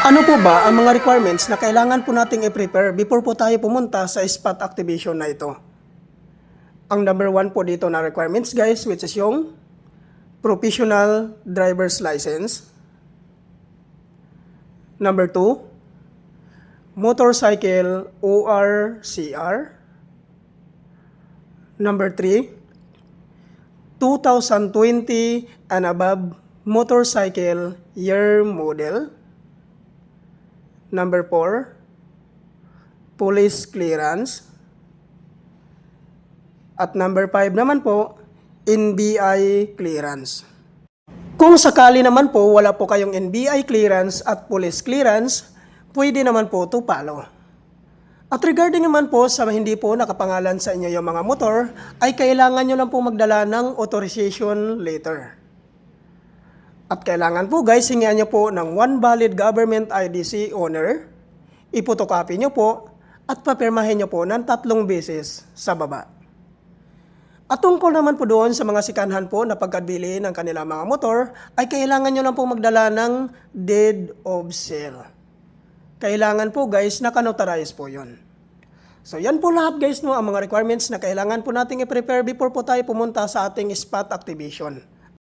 Ano po ba ang mga requirements na kailangan po nating i-prepare before po tayo pumunta sa spot activation na ito? Ang number 1 po dito na requirements guys, which is yung professional driver's license. Number 2, motorcycle ORCR. Number 3, 2020 and above motorcycle year model. Number 4, police clearance. At number 5 naman po, NBI clearance. Kung sakali naman po wala po kayong NBI clearance at police clearance, pwede naman po ito follow. At regarding naman po sa hindi po nakapangalan sa inyo yung mga motor, ay kailangan nyo lang po magdala ng authorization letter. At kailangan po guys, hingian nyo po ng one valid government IDC owner, ipotocopy nyo po, at papirmahin nyo po ng 3 beses sa baba. At tungkol naman po doon sa mga sikanhan po na pagkabili ng kanilang mga motor, ay kailangan nyo lang po magdala ng deed of sale. Kailangan po guys, naka-notarize po yun. So yan po lahat guys, no, ang mga requirements na kailangan po nating i-prepare before po tayo pumunta sa ating spot activation.